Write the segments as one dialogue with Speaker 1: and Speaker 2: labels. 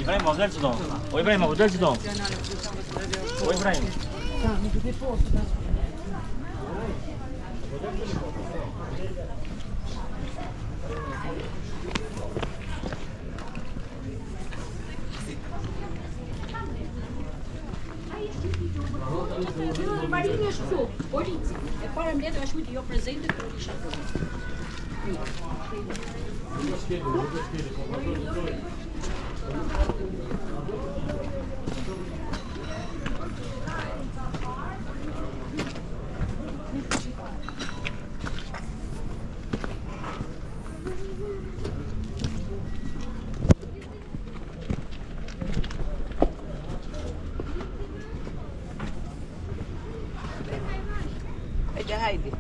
Speaker 1: İbrahim hazır çıdın. O İbrahim hazır çıdın. O İbrahim.
Speaker 2: Marinhas que sou, Borinci. É para mim, eu acho que eu presente para o lixo.
Speaker 3: هيدي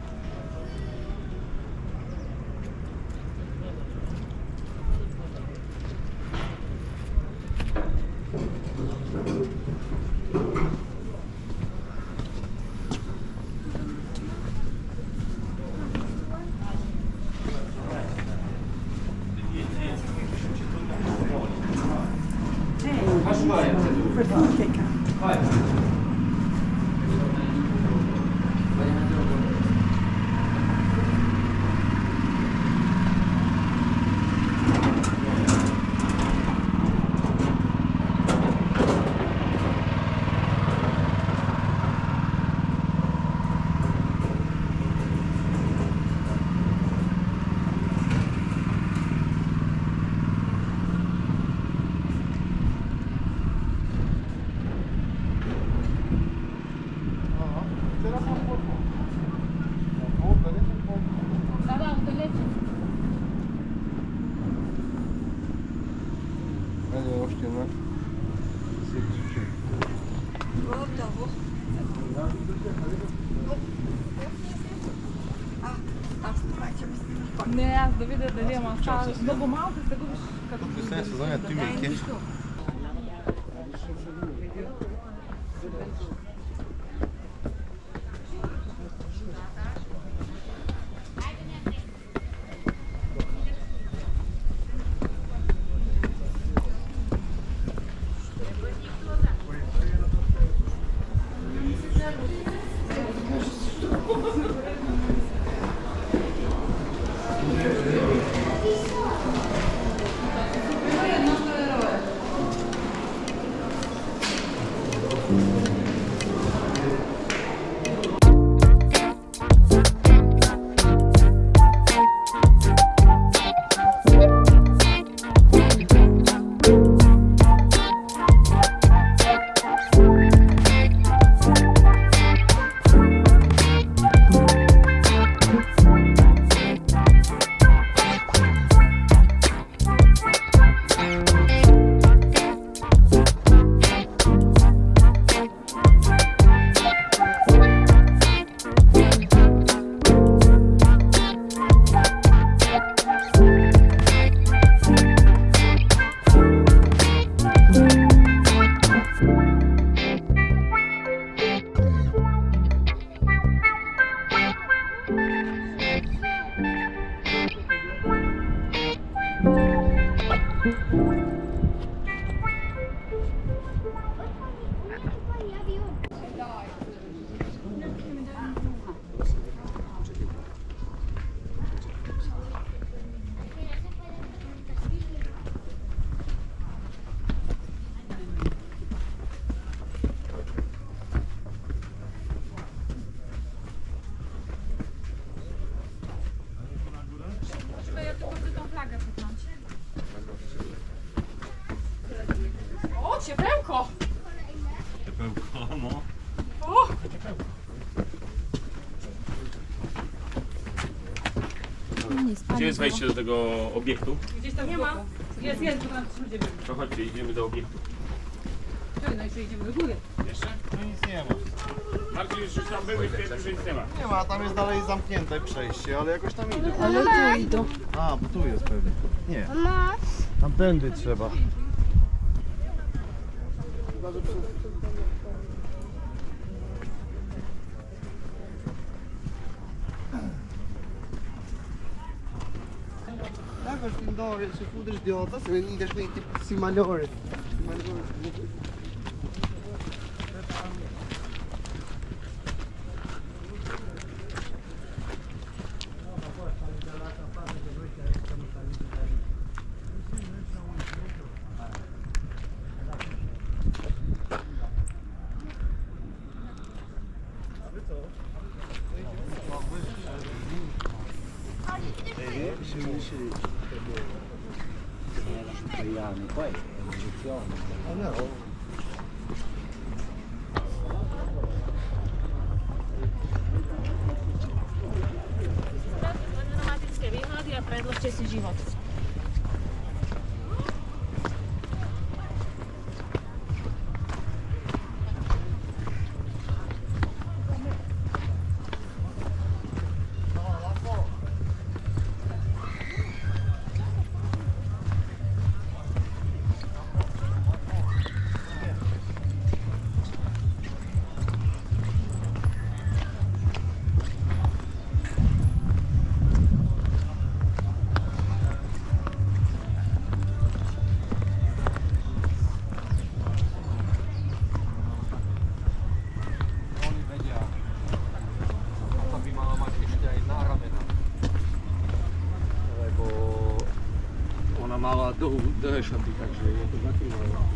Speaker 4: Не, аз да видя дали ама става много малко и се губиш като...
Speaker 5: Последния сезон е тюмейки.
Speaker 4: O, ciepełko!
Speaker 1: Ciepełko, no.
Speaker 4: O!
Speaker 1: Gdzie jest wejście do tego obiektu?
Speaker 4: Gdzieś tam nie ma. Jest, to tam ludzie byli.
Speaker 1: To chodźcie, idziemy do obiektu.
Speaker 4: No jeszcze idziemy do góry.
Speaker 1: Jeszcze?
Speaker 5: No nic nie ma.
Speaker 3: Nie ma, tam jest dalej zamknięte przejście, ale jakoś tam idą.
Speaker 4: Ale tu idą.
Speaker 3: A, bo tu jest pewnie. Nie. Tamtędy trzeba. Dagos din dagen så foders de åtta så vi inte skit i Simalore.
Speaker 2: Predložte si život.
Speaker 3: Mała dół deszczu, także je to zakrywało.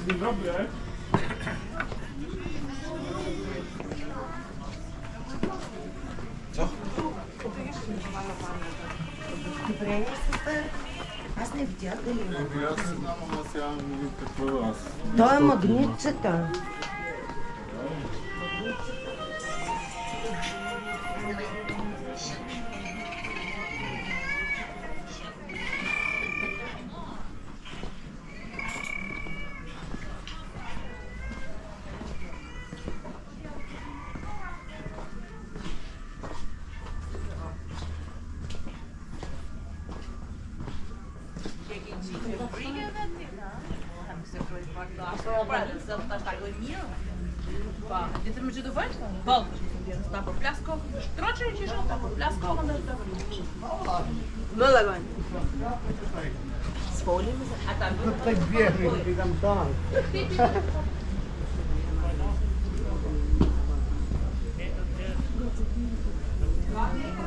Speaker 1: Dzień dobry.
Speaker 3: Co?
Speaker 5: Аз не видях дали има.
Speaker 3: Аз не знам, ама сега видим какво е аз.
Speaker 5: Той е магнитчета.
Speaker 2: Dit er met je de voet? Bal. Stap op plasko. Troče je že tako plasko, onda je tako. Lulagan. Spolim se. A tam je
Speaker 3: Tak biegnie, tam tam.
Speaker 6: لا إله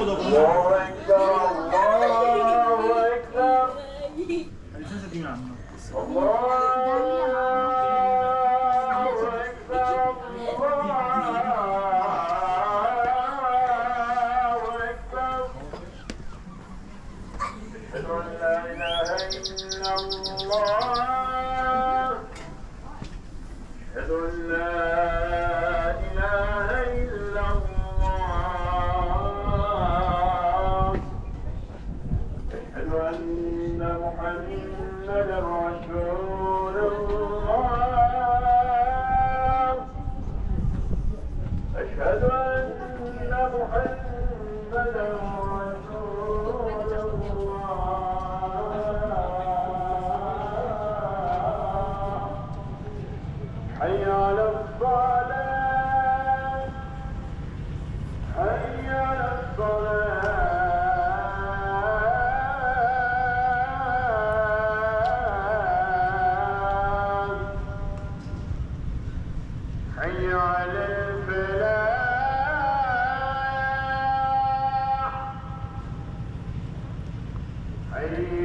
Speaker 6: إلا الله حي على الصلاة حي على الصلاة حي على الفلاح حي